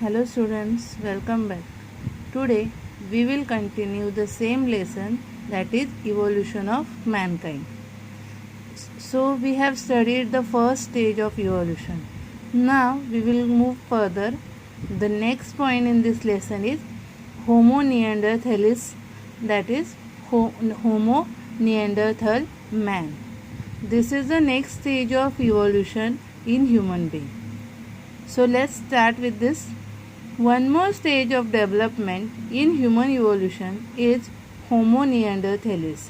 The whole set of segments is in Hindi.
Hello students, welcome back. Today we will continue the same lesson, that is evolution of mankind. So we have studied the first stage of evolution. Now we will move further. The next point in this lesson is Homo neanderthalis, that is Homo neanderthal man. This is the next stage of evolution in human being. So let's start with this. One more stage of development in human evolution is Homo neanderthalis.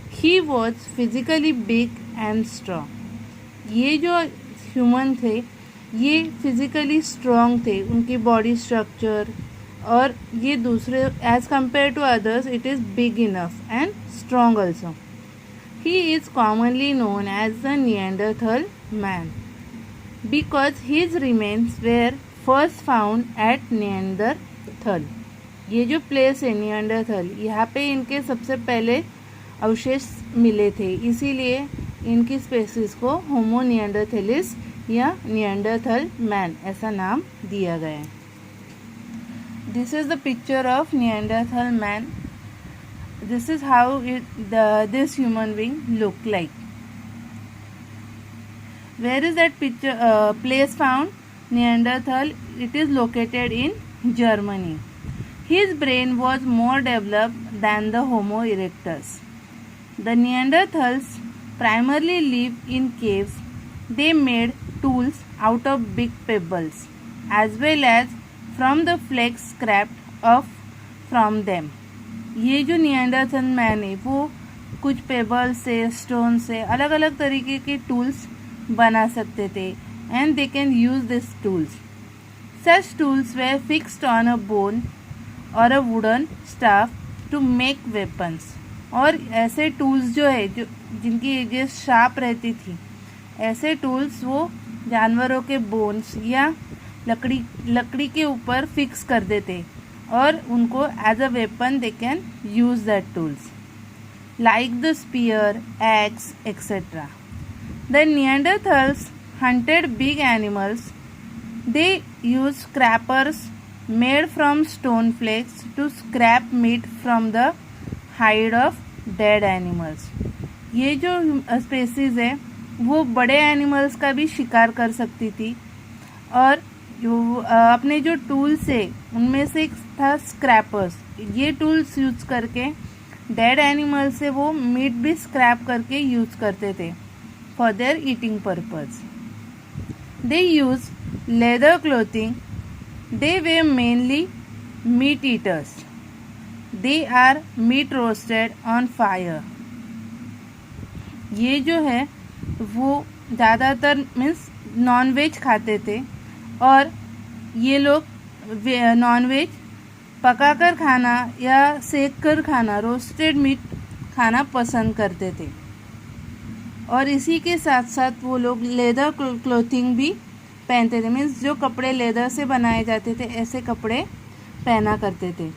He was physically big and strong. ये जो ह्यूमन थे ये फिजिकली स्ट्रॉन्ग थे, उनकी बॉडी स्ट्रक्चर और ये दूसरे as compare to others it is big enough and strong also. He is commonly known as the Neanderthal man because his remains were first found at Neanderthal. ये जो प्लेस है नियंडरथल, यहाँ पे इनके सबसे पहले अवशेष मिले थे, इसीलिए इनकी स्पेसीज को होमो नियंडरथेलिस या नियंडरथल मैन ऐसा नाम दिया गया है. This is the picture of Neanderthal man. This is how this human being look like. Where is that picture place found? Neanderthal. It is located in Germany. His brain was more developed than the Homo erectus. The Neanderthals primarily lived in caves. They made tools out of big pebbles as well as from the flakes scraped off from them. ये जो नियंडरथल मैन है वो कुछ पेबल से, स्टोन से अलग अलग तरीके के टूल्स बना सकते थे and they can use this tools. Such tools they fixed on a bone और a wooden staff to make weapons. और ऐसे टूल्स जो है जो जिनकी एजेस शार्प रहती थी, ऐसे टूल्स वो जानवरों के बोन्स या लकड़ी के ऊपर फिक्स कर देते और उनको as a weapon they can use that tools like the spear, ex etcetera. The Neanderthals hunted big animals. They use scrapers made from stone flakes to scrap meat from the hide of dead animals. ये जो स्पेसीज है वो बड़े एनिमल्स का भी शिकार कर सकती थी और जो अपने जो टूल्स है उनमें से एक था स्क्रैपर्स. ये टूल्स यूज करके डेड एनिमल से वो मीट भी स्क्रैप करके यूज करते थे for their eating purpose. They use leather clothing. They were mainly meat eaters. They are meat roasted on fire. ये जो है वो ज़्यादातर मीन्स नॉन वेज खाते थे और ये लोग नॉन वेज पकाकर खाना या सेक कर खाना, रोस्टेड मीट खाना पसंद करते थे. और इसी के साथ साथ वो लोग लेदर क्लोथिंग भी पहनते थे, मीन्स जो कपड़े लेदर से बनाए जाते थे ऐसे कपड़े पहना करते थे.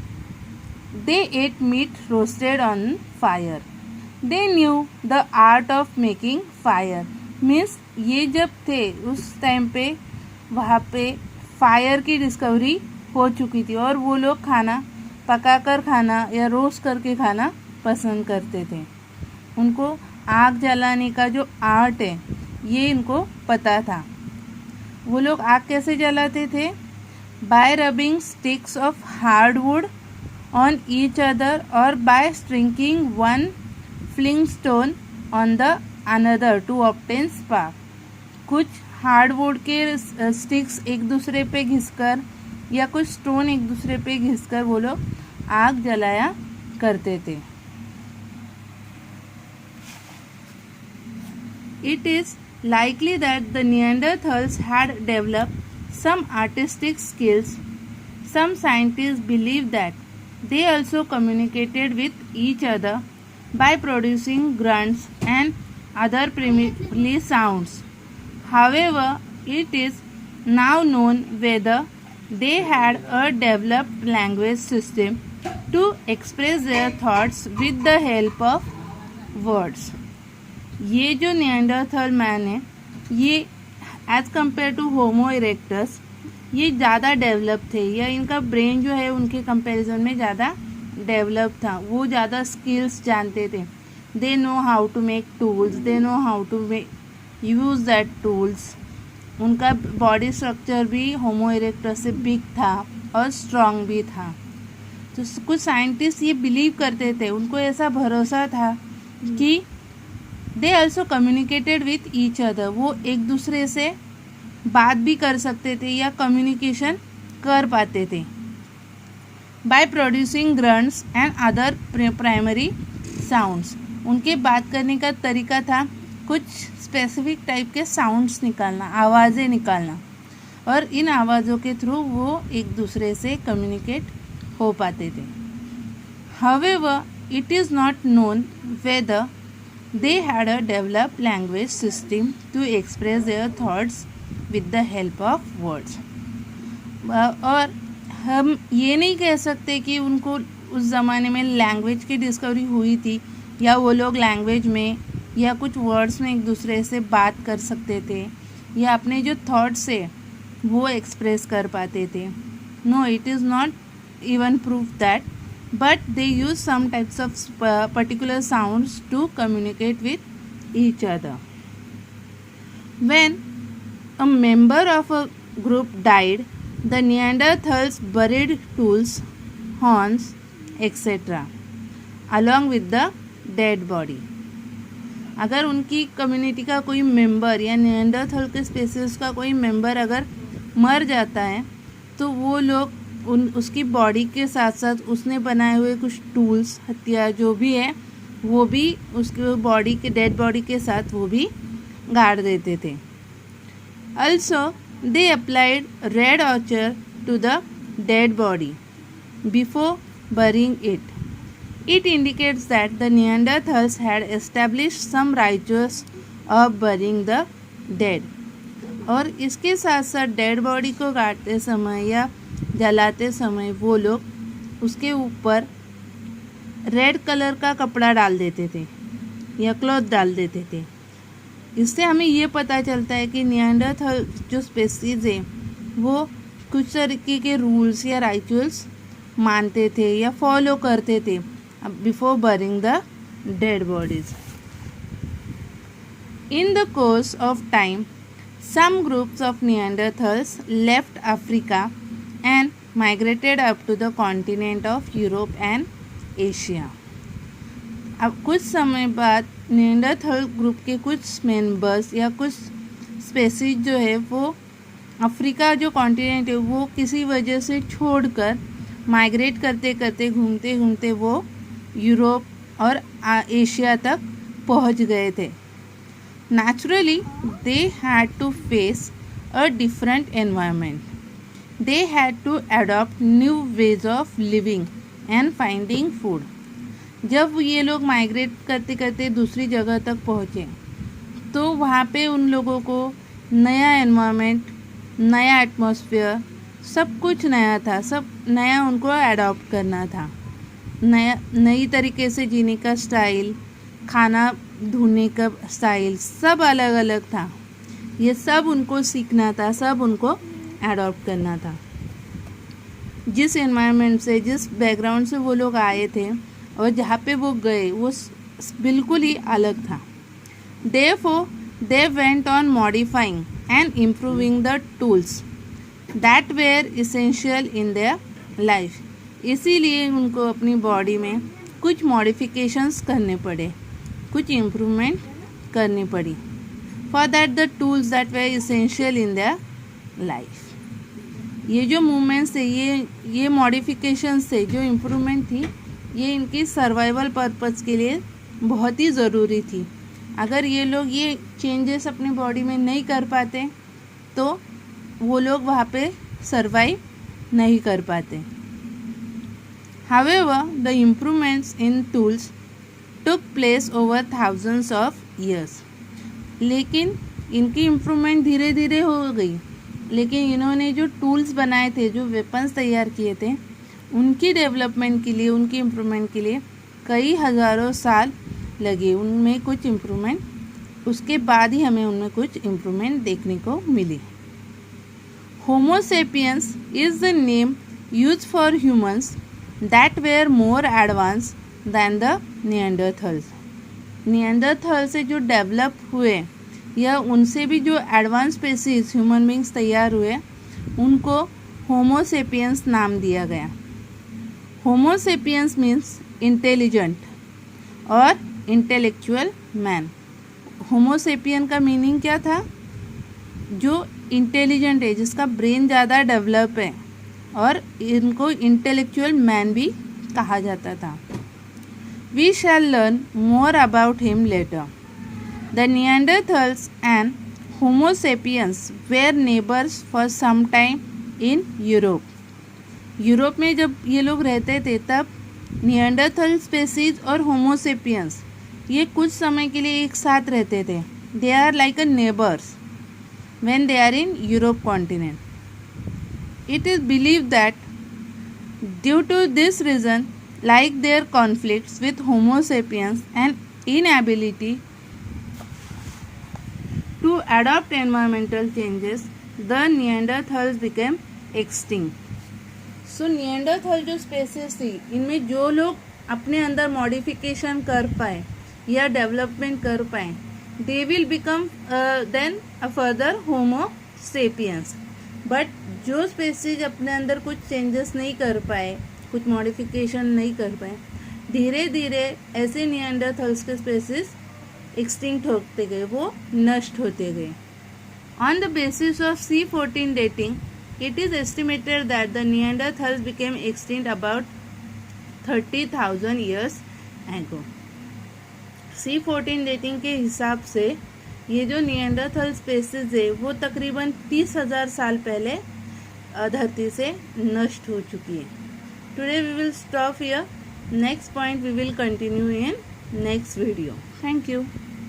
They ate meat roasted on fire. They knew the art of making fire. Means ये जब थे उस टाइम पे वहाँ पे फायर की डिस्कवरी हो चुकी थी और वो लोग खाना पकाकर खाना या रोस्ट करके खाना पसंद करते थे. उनको आग जलाने का जो आर्ट है ये इनको पता था. वो लोग आग कैसे जलाते थे? By rubbing sticks of hardwood on each other और by striking one flint stone on the another to obtain spark. कुछ हार्डवुड के स्टिक्स एक दूसरे पे घिसकर या कुछ स्टोन एक दूसरे पे घिसकर वो लोग आग जलाया करते थे. It is likely that the Neanderthals had developed some artistic skills. Some scientist believe that they also communicated with each other by producing grunts and other primitive sounds. However, it is now known whether they had a developed language system to express their thoughts with the help of words. ये जो नियंडरथल मैन है ये as compare to Homo erectus ये ज़्यादा डेवलप थे, या इनका ब्रेन जो है उनके कंपैरिजन में ज़्यादा डेवलप था, वो ज़्यादा स्किल्स जानते थे. They know how to make tools, they know how to use that tools. उनका बॉडी स्ट्रक्चर भी होमो इरेक्टस से बिग था और स्ट्रॉन्ग भी था. तो कुछ साइंटिस्ट ये बिलीव करते थे, उनको ऐसा भरोसा था कि they also communicated with each other, वो एक दूसरे से बात भी कर सकते थे या कम्युनिकेशन कर पाते थे bye producing grunts and other primary sounds. उनके बात करने का तरीका था कुछ स्पेसिफिक टाइप के साउंड्स निकालना, आवाज़ें निकालना, और इन आवाज़ों के थ्रू वो एक दूसरे से कम्युनिकेट हो पाते थे. However, it is not known whether they had a developed language system to express their thoughts with the help of words. और हम ये नहीं कह सकते कि उनको उस ज़माने में लैंग्वेज की डिस्कवरी हुई थी, या वो लोग लैंग्वेज में या कुछ वर्ड्स में एक दूसरे से बात कर सकते थे, या अपने जो थॉट्स है वो एक्सप्रेस कर पाते थे. No, it is not even prove that, but they use some types of particular sounds to communicate with each other. When a member of a group died, the Neanderthals buried tools, horns, etc. along with the dead body. अगर उनकी कम्युनिटी का कोई मेंबर या निएंडरथल के स्पेसीज का कोई मेंबर अगर मर जाता है, तो वो लोग उसकी बॉडी के साथ साथ उसने बनाए हुए कुछ टूल्स, हथियार जो भी है, वो भी उसके बॉडी के डेड बॉडी के साथ वो भी गाड़ देते थे. Also, they applied red ochre to the dead body before burying it. It indicates that the Neanderthals had established some rituals of burying the dead. और इसके साथ साथ डेड बॉडी को काटते समय या जलाते समय वो लोग उसके ऊपर रेड कलर का कपड़ा डाल देते थे या क्लॉथ डाल देते थे. इससे हमें ये पता चलता है कि निएंडरथल जो स्पेसीज है वो कुछ तरीके के रूल्स या राइचुअल्स मानते थे या फॉलो करते थे before burying the dead bodies. In the course of time some groups of Neanderthals left Africa and migrated up to the continent of Europe and Asia. अब कुछ समय बाद निएंडरथल ग्रुप के कुछ मेंबर्स या कुछ स्पेसीज जो है वो अफ्रीका जो कॉन्टिनेंट है वो किसी वजह से छोड़कर माइग्रेट करते करते घूमते घूमते वो यूरोप और एशिया तक पहुंच गए थे. Naturally, they had to face a different environment. They had to adopt new ways of living and finding food. जब ये लोग माइग्रेट करते करते दूसरी जगह तक पहुँचे तो वहाँ पे उन लोगों को नया एनवायरनमेंट, नया एटमॉस्फेयर, सब कुछ नया था, सब नया उनको अडॉप्ट करना था. नई तरीके से जीने का स्टाइल, खाना ढूंढने का स्टाइल सब अलग अलग था. ये सब उनको सीखना था, सब उनको अडॉप्ट करना था. जिस एनवायरनमेंट से, जिस बैकग्राउंड से वो लोग आए थे और जहाँ पे वो गए वो बिल्कुल ही अलग था. Therefore, they went on modifying and improving the tools that were essential in their life. इसीलिए उनको अपनी बॉडी में कुछ मॉडिफिकेशंस करने पड़े, कुछ इम्प्रूवमेंट करनी पड़ी. For that the tools that were essential in their life. ये जो मूवमेंट्स थे, ये मॉडिफिकेशंस थे, जो इम्प्रूवमेंट थी, ये इनकी सर्वाइवल पर्पस के लिए बहुत ही ज़रूरी थी. अगर ये लोग ये चेंजेस अपनी बॉडी में नहीं कर पाते तो वो लोग वहाँ पे सर्वाइव नहीं कर पाते. However, the improvements in tools took place over thousands of years. लेकिन इनकी इम्प्रूवमेंट धीरे धीरे हो गई, लेकिन इन्होंने जो टूल्स बनाए थे, जो वेपन्स तैयार किए थे, उनकी डेवलपमेंट के लिए, उनकी इम्प्रूवमेंट के लिए कई हज़ारों साल लगे. उनमें कुछ इम्प्रूवमेंट, उसके बाद ही हमें उनमें कुछ इम्प्रूवमेंट देखने को मिली. Homo sapiens is the name used for humans that were more advanced than the Neanderthals. Neanderthal से जो डेवलप हुए या उनसे भी जो एडवांस स्पेसीज ह्यूमन बींग्स तैयार हुए उनको होमो सेपियंस नाम दिया गया. होमो सेपियंस मीन्स इंटेलिजेंट और इंटेलेक्चुअल मैन. होमो सेपियन का मीनिंग क्या था? जो इंटेलिजेंट है, जिसका ब्रेन ज़्यादा डेवलप है, और इनको इंटेलेक्चुअल मैन भी कहा जाता था. We shall learn more about him later. The Neanderthals and Homo sapiens were neighbours for some time in Europe. Europe में जब ये लोग रहते थे तब निएंडरथल स्पेसीज और होमो सेपियंस ये कुछ समय के लिए एक साथ रहते थे. They are like a neighbours when they are in Europe continent. It is believed that due to this reason, like their conflicts with Homo sapiens and inability to adopt environmental changes, the Neanderthals became extinct. So Neanderthal जो species थी, इनमें जो लोग अपने अंदर मॉडिफिकेशन कर पाए या डेवलपमेंट कर पाए, they will become then a further Homo sapiens. But जो स्पेसीज अपने अंदर कुछ चेंजेस नहीं कर पाए, कुछ मॉडिफिकेशन नहीं कर पाए, धीरे धीरे ऐसे निएंडरथल्स के स्पेसीज एक्सटिंक्ट होते गए, वो नष्ट होते गए. On the basis of C14 dating, it is estimated that the Neanderthals became extinct about 30,000 years ago. C14 dating के हिसाब से ये जो निएंडरथल स्पेसीज है वो तकरीबन 30,000 साल पहले धरती से नष्ट हो चुकी है. Today we will stop here. Next point we will continue in next video. Thank you.